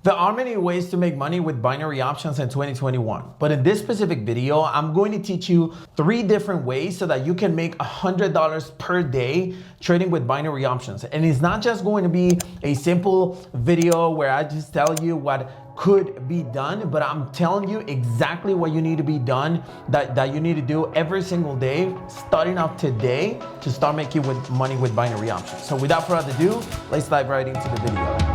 There are many ways to make money with binary options in 2021, but in this specific video, I'm going to teach you 3 different ways so that you can make $100 per day trading with binary options. And it's not just going to be a simple video where I just tell you what could be done, but I'm telling you exactly what you need to be done, that you need to do every single day, starting off today to start making money with binary options. So without further ado, let's dive right into the video.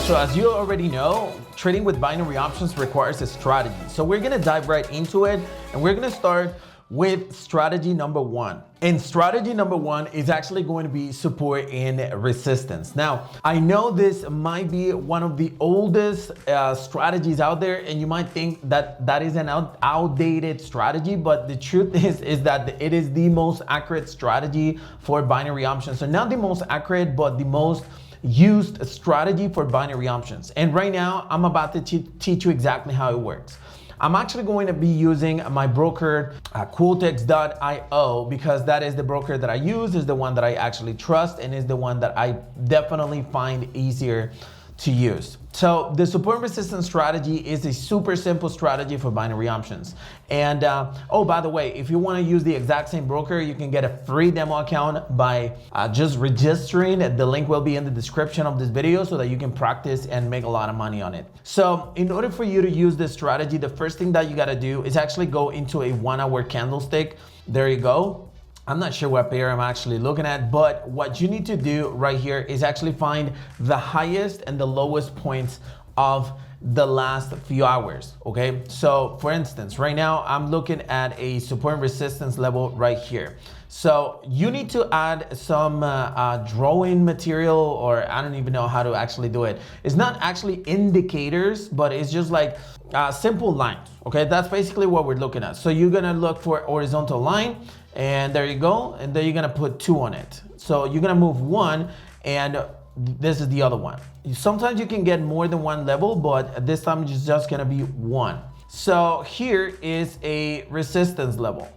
So as you already know, trading with binary options requires a strategy. So we're gonna dive right into it, and we're gonna start with strategy number 1. And strategy number 1 is actually going to be support and resistance. Now, I know this might be one of the oldest strategies out there, and you might think that that is an outdated strategy, but the truth is that it is the most accurate strategy for binary options. So not the most accurate, but the most used strategy for binary options. And right now I'm about to teach you exactly how it works. I'm actually going to be using my broker Quotex.io because that is the broker that I use, is the one that I actually trust, and is the one that I definitely find easier to use. So the support and resistance strategy is a super simple strategy for binary options. And oh, by the way, if you want to use the exact same broker, you can get a free demo account by just registering. The link will be in the description of this video so that you can practice and make a lot of money on it. So in order for you to use this strategy, the first thing that you got to do is actually go into a 1-hour candlestick. There you go. I'm not sure what pair I'm actually looking at, but what you need to do right here is actually find the highest and the lowest points of the last few hours, okay? So for instance, right now I'm looking at a support and resistance level right here. So you need to add some drawing material, or I don't even know how to actually do it. It's not actually indicators, but it's just like simple lines, okay? That's basically what we're looking at. So you're gonna look for horizontal line, and there you go, and then you're gonna put 2 on it. So you're gonna move 1, and this is the other one. Sometimes you can get more than 1 level, but this time it's just gonna be 1. So here is a resistance level,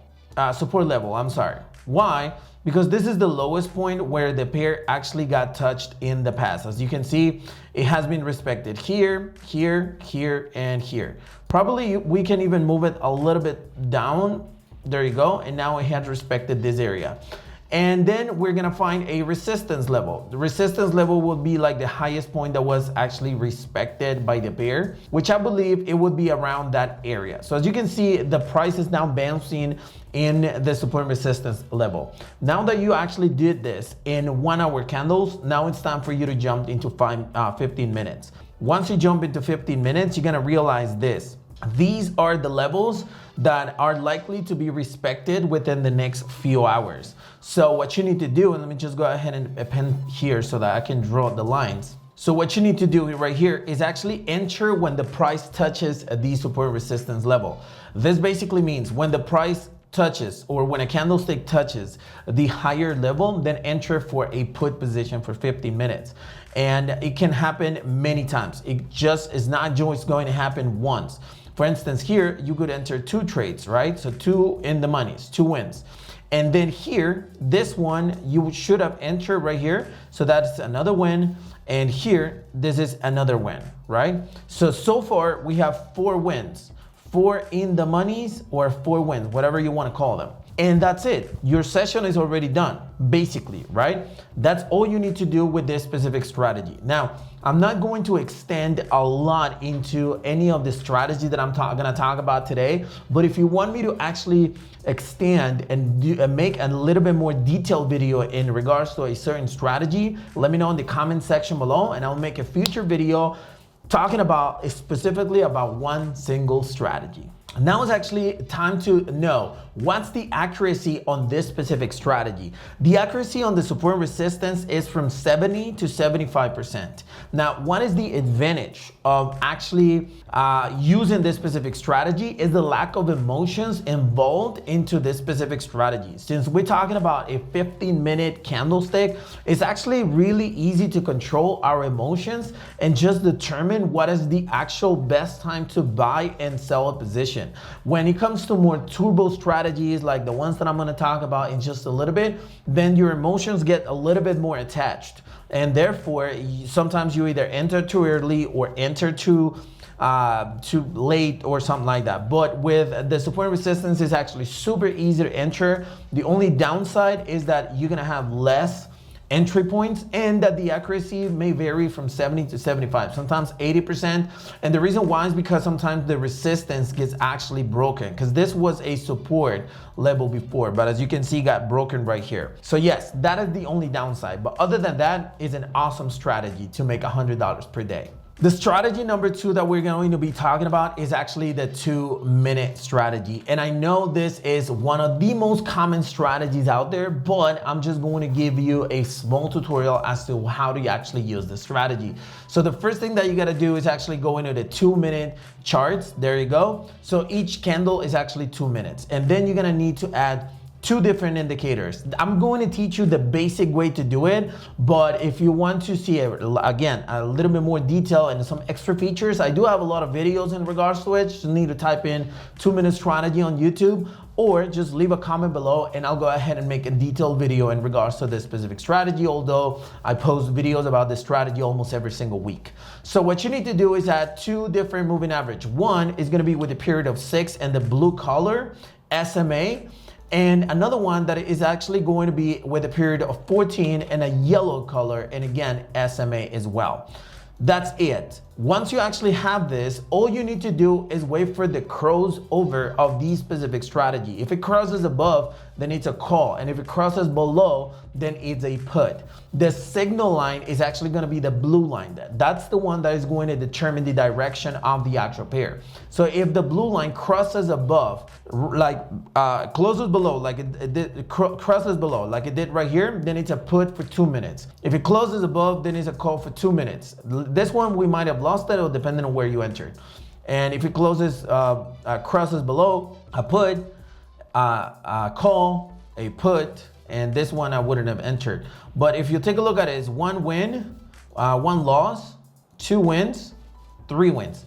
support level, I'm sorry. Why? Because this is the lowest point where the pair actually got touched in the past. As you can see, it has been respected here, here, here, and here. Probably we can even move it a little bit down. There you go, and now it has respected this area. And then we're gonna find a resistance level. The resistance level would be like the highest point that was actually respected by the pair, which I believe it would be around that area. So as you can see, the price is now bouncing in the support and resistance level. Now that you actually did this in 1-hour candles, now it's time for you to jump into 15 minutes. Once you jump into 15 minutes, you're gonna realize this. These are the levels that are likely to be respected within the next few hours. So what you need to do, and let me just go ahead and pen here so that I can draw the lines. So what you need to do right here is actually enter when the price touches the support resistance level. This basically means when the price touches, or when a candlestick touches the higher level, then enter for a put position for 15 minutes. And it can happen many times. It just is not just going to happen once. For instance, here you could enter 2 trades, right? So 2 in the monies, 2 wins. And then here, this one you should have entered right here. So that's another win. And here, this is another win, right? So far we have 4 wins, 4 in the monies, or 4 wins, whatever you want to call them. And that's it. Your session is already done, basically, right? That's all you need to do with this specific strategy. Now, I'm not going to extend a lot into any of the strategy that I'm gonna talk about today, but if you want me to actually extend and make a little bit more detailed video in regards to a certain strategy, let me know in the comment section below, and I'll make a future video talking about specifically about one single strategy. Now it's actually time to know what's the accuracy on this specific strategy. The accuracy on the support and resistance is from 70 to 75%. Now, what is the advantage of actually using this specific strategy is the lack of emotions involved into this specific strategy. Since we're talking about a 15-minute candlestick, it's actually really easy to control our emotions and just determine what is the actual best time to buy and sell a position. When it comes to more turbo strategies like the ones that I'm going to talk about in just a little bit, then your emotions get a little bit more attached, and therefore sometimes you either enter too early or enter too late or something like that. But with the support and resistance, is actually super easy to enter. The only downside is that you're gonna have less entry points and that the accuracy may vary from 70 to 75, sometimes 80%. And the reason why is because sometimes the resistance gets actually broken, because this was a support level before, but as you can see, got broken right here. So yes, that is the only downside. But other than that, is an awesome strategy to make $100 per day. The strategy number 2 that we're going to be talking about is actually the 2-minute strategy. And I know this is one of the most common strategies out there, but I'm just going to give you a small tutorial as to how to actually use the strategy. So the first thing that you got to do is actually go into the 2-minute charts. There you go. So each candle is actually 2 minutes. And then you're going to need to add 2 different indicators. I'm going to teach you the basic way to do it, but if you want to see, again, a little bit more detail and some extra features, I do have a lot of videos in regards to it. Just need to type in 2-minute strategy on YouTube, or just leave a comment below and I'll go ahead and make a detailed video in regards to this specific strategy, although I post videos about this strategy almost every single week. So what you need to do is add 2 different moving average. One is gonna be with a period of 6 and the blue color, SMA, and another one that is actually going to be with a period of 14 and a yellow color, and again, SMA as well. That's it. Once you actually have this, all you need to do is wait for the crossover of the specific strategy. If it crosses above, then it's a call. And if it crosses below, then it's a put. The signal line is actually going to be the blue line. That's the one that is going to determine the direction of the actual pair. So if the blue line crosses above, like closes below, like crosses below, like it did right here, then it's a put for 2 minutes. If it closes above, then it's a call for 2 minutes. This one we might have lost it, or depending on where you entered. And if it closes, crosses below, a put, a call, a put, and this one I wouldn't have entered. But if you take a look at it, it's 1 win, 1 loss, 2 wins, 3 wins,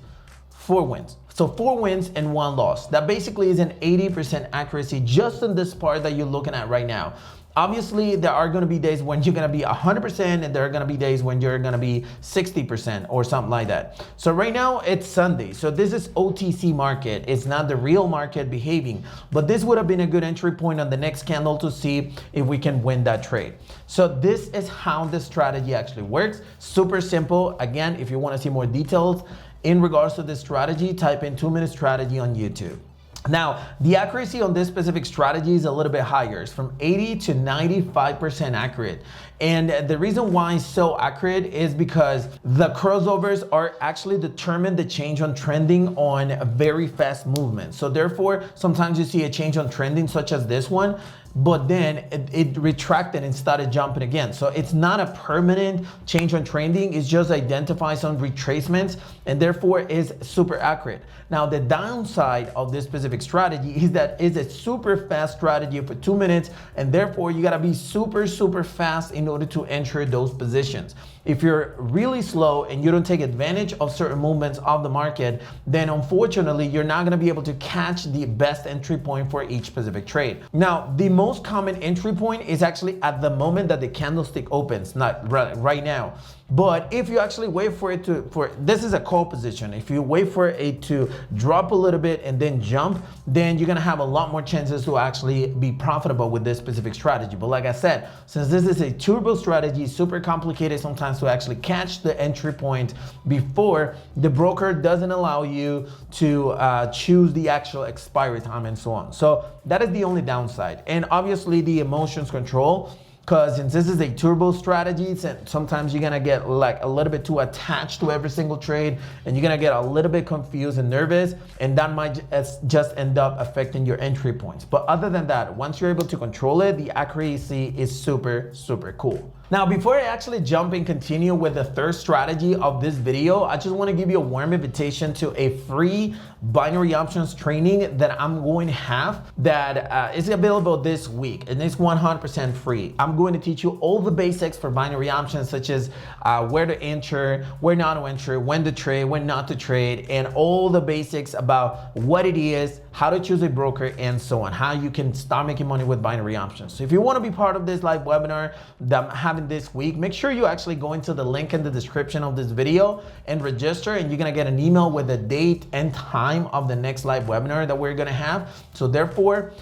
4 wins. So 4 wins and 1 loss. That basically is an 80% accuracy just in this part that you're looking at right now. Obviously, there are going to be days when you're going to be 100% and there are going to be days when you're going to be 60% or something like that. So right now it's Sunday. So this is OTC market. It's not the real market behaving, but this would have been a good entry point on the next candle to see if we can win that trade. So this is how the strategy actually works. Super simple. Again, if you want to see more details in regards to this strategy, type in 2-minute strategy on YouTube. Now, the accuracy on this specific strategy is a little bit higher. It's from 80 to 95% accurate. And the reason why it's so accurate is because the crossovers are actually determine the change on trending on a very fast movement. So therefore, sometimes you see a change on trending such as this one, but then it retracted and started jumping again. So it's not a permanent change on trending. It's just identifies some retracements and therefore is super accurate. Now, the downside of this specific strategy is that it's a super fast strategy for 2 minutes, and therefore you gotta be super fast in order to enter those positions. If you're really slow and you don't take advantage of certain movements of the market, then unfortunately, you're not gonna be able to catch the best entry point for each specific trade. Now, the most common entry point is actually at the moment that the candlestick opens, not right now. But if you actually wait for it this is a call position. If you wait for it to drop a little bit and then jump, then you're gonna have a lot more chances to actually be profitable with this specific strategy. But like I said, since this is a turbo strategy, super complicated sometimes to actually catch the entry point before the broker doesn't allow you to choose the actual expiry time and so on. So that is the only downside. And obviously the emotions control. because since this is a turbo strategy, sometimes you're gonna get like a little bit too attached to every single trade, and you're gonna get a little bit confused and nervous, and that might just end up affecting your entry points. But other than that, once you're able to control it, the accuracy is super, super cool. Now, before I actually jump and continue with the third strategy of this video, I just want to give you a warm invitation to a free binary options training that I'm going to have that is available this week, and it's 100% free. I'm going to teach you all the basics for binary options, such as where to enter, where not to enter, when to trade, when not to trade, and all the basics about what it is, how to choose a broker, and so on, how you can start making money with binary options. So if you want to be part of this live webinar that I'm having this week, make sure you actually go into the link in the description of this video and register, and you're gonna get an email with the date and time of the next live webinar that we're gonna have. So therefore,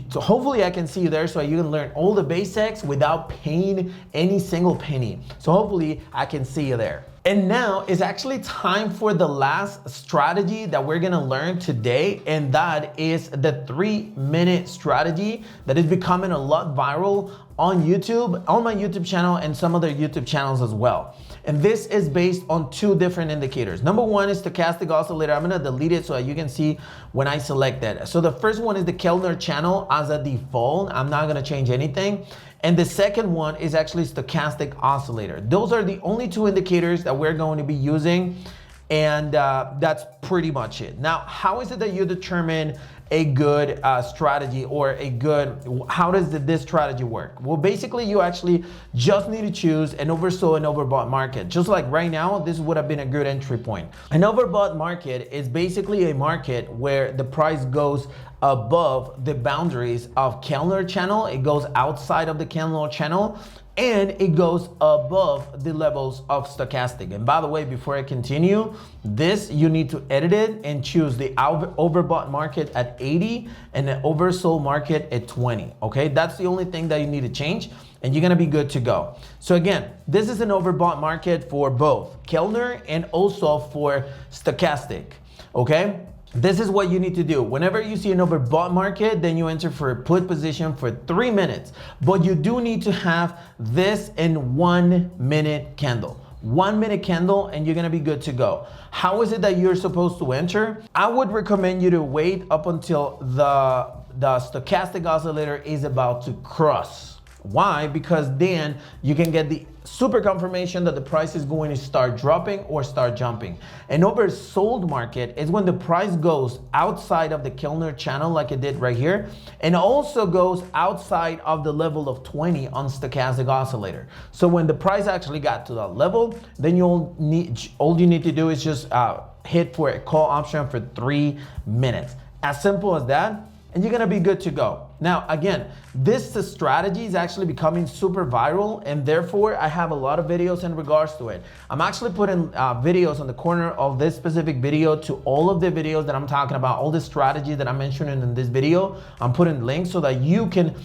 so hopefully I can see you there so you can learn all the basics without paying any single penny. So hopefully I can see you there. And now it's actually time for the last strategy that we're gonna learn today, and that is the 3-minute strategy that is becoming a lot viral on YouTube, on my YouTube channel, and some other YouTube channels as well. And this is based on 2 different indicators. Number 1 is stochastic oscillator. I'm gonna delete it so that you can see when I select that. So the first one is the Kellner channel as a default. I'm not gonna change anything. And the second one is actually stochastic oscillator. Those are the only 2 indicators that we're going to be using. And that's pretty much it. Now, how is it that you determine a good strategy, or a good, how does this strategy work? Well, basically you actually just need to choose an oversold and overbought market. Just like right now, this would have been a good entry point. An overbought market is basically a market where the price goes above the boundaries of Kellner channel, it goes outside of the Kellner channel, and it goes above the levels of stochastic. And by the way, before I continue, this you need to edit it and choose the overbought market at 80 and the oversold market at 20. Okay, that's the only thing that you need to change, and you're gonna be good to go. So again, this is an overbought market for both Kellner and also for stochastic. Okay, this is what you need to do. Whenever you see an overbought market, then you enter for a put position for 3 minutes. But you do need to have this in 1 minute candle. 1 minute candle, and you're gonna be good to go. How is it that you're supposed to enter? I would recommend you to wait up until the stochastic oscillator is about to cross. Why? Because then you can get the super confirmation that the price is going to start dropping or start jumping. An oversold market is when the price goes outside of the Kellner channel like it did right here, and also goes outside of the level of 20 on stochastic oscillator. So when the price actually got to that level, then all you need to do is just hit for a call option for 3 minutes. As simple as that, and you're gonna be good to go. Now, again, this strategy is actually becoming super viral, and therefore I have a lot of videos in regards to it. I'm actually putting videos on the corner of this specific video to all of the videos that I'm talking about, all the strategy that I'm mentioning in this video. I'm putting links so that you can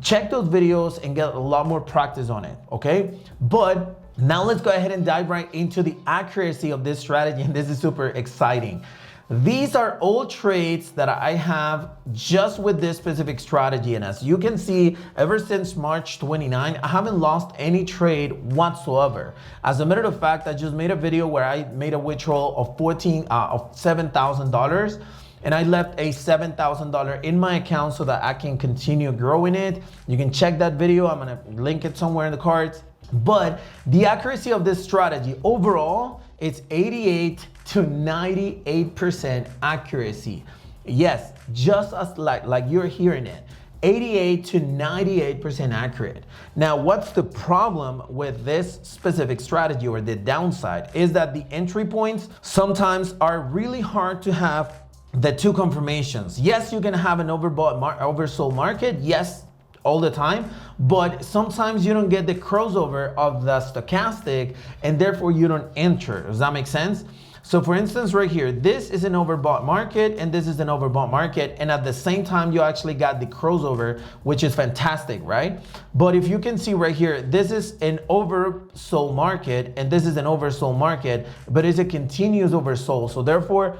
check those videos and get a lot more practice on it, okay? But now let's go ahead and dive right into the accuracy of this strategy, and this is super exciting. These are all trades that I have just with this specific strategy. And as you can see, ever since March 29, I haven't lost any trade whatsoever. As a matter of fact, I just made a video where I made a withdrawal of $7,000. And I left a $7,000 in my account so that I can continue growing it. You can check that video. I'm gonna link it somewhere in the cards. But the accuracy of this strategy overall, it's 88 to 98% accuracy. Yes, just as like you're hearing it. 88 to 98% accurate. Now, what's the problem with this specific strategy, or the downside, is that the entry points sometimes are really hard to have the 2 confirmations. Yes, you can have an oversold market, yes, all the time, but sometimes you don't get the crossover of the stochastic, and therefore you don't enter. Does that make sense? So for instance, right here, this is an overbought market and this is an overbought market, and at the same time you actually got the crossover, which is fantastic, right? But if you can see right here, this is an oversold market and this is an oversold market, but it's a continuous oversold. So therefore,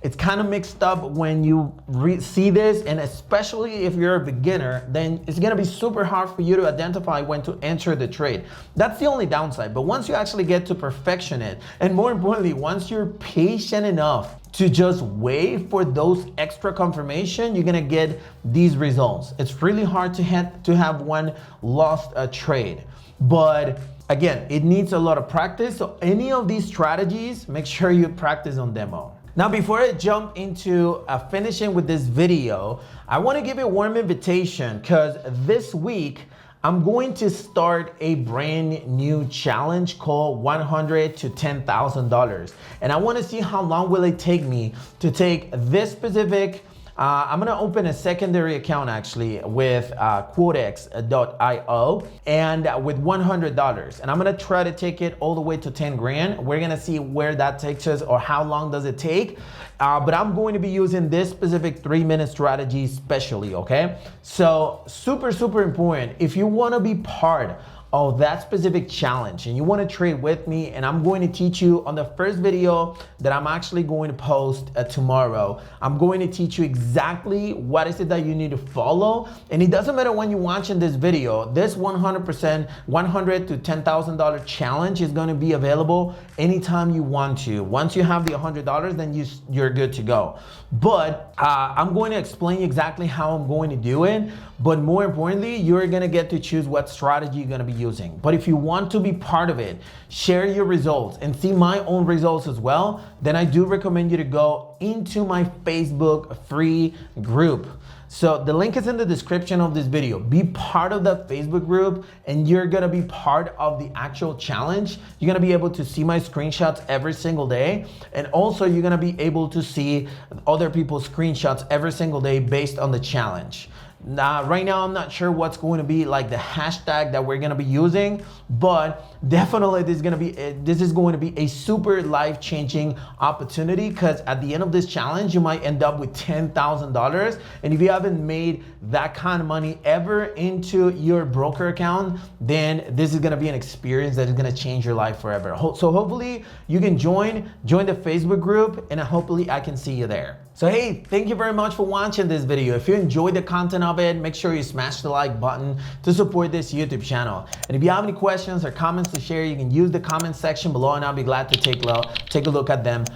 It's kind of mixed up when you see this, and especially if you're a beginner, then it's gonna be super hard for you to identify when to enter the trade. That's the only downside. But once you actually get to perfection it, and more importantly, once you're patient enough to just wait for those extra confirmation, you're gonna get these results. It's really hard to have one lost trade. But again, it needs a lot of practice. So any of these strategies, make sure you practice on demo. Now, before I jump into finishing with this video, I want to give you a warm invitation because this week I'm going to start a brand new challenge called $100 to $10,000. And I want to see how long will it take me to take this specific I'm gonna open a secondary account actually with Quotex.io and with $100, and I'm gonna try to take it all the way to 10 grand. We're gonna see where that takes us or how long does it take. But I'm going to be using this specific 3-minute strategy specially, okay? So super, super important. If you wanna be part of that specific challenge and you want to trade with me, and I'm going to teach you on the first video that I'm actually going to post tomorrow. I'm going to teach you exactly what is it that you need to follow, and it doesn't matter when you're watching this video. This 100% $100 to $10,000 challenge is going to be available anytime you want to. Once you have the $100, then you're good to go. But I'm going to explain exactly how I'm going to do it. But more importantly, you're going to get to choose what strategy you're going to be using. But if you want to be part of it, share your results and see my own results as well, then I do recommend you to go into my Facebook free group. So the link is in the description of this video. Be part of that Facebook group and you're gonna be part of the actual challenge. You're gonna be able to see my screenshots every single day. And also you're gonna be able to see other people's screenshots every single day based on the challenge. Right now, I'm not sure what's going to be like the hashtag that we're going to be using, but definitely this is going to be a super life-changing opportunity, because at the end of this challenge, you might end up with $10,000. And if you haven't made that kind of money ever into your broker account, then this is going to be an experience that is going to change your life forever. So hopefully you can join the Facebook group, and hopefully I can see you there. So hey, thank you very much for watching this video. If you enjoyed the content of it, make sure you smash the like button to support this YouTube channel. And if you have any questions or comments to share, you can use the comment section below and I'll be glad to take a look at them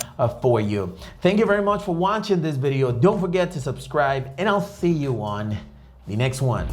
for you. Thank you very much for watching this video. Don't forget to subscribe, and I'll see you on the next one.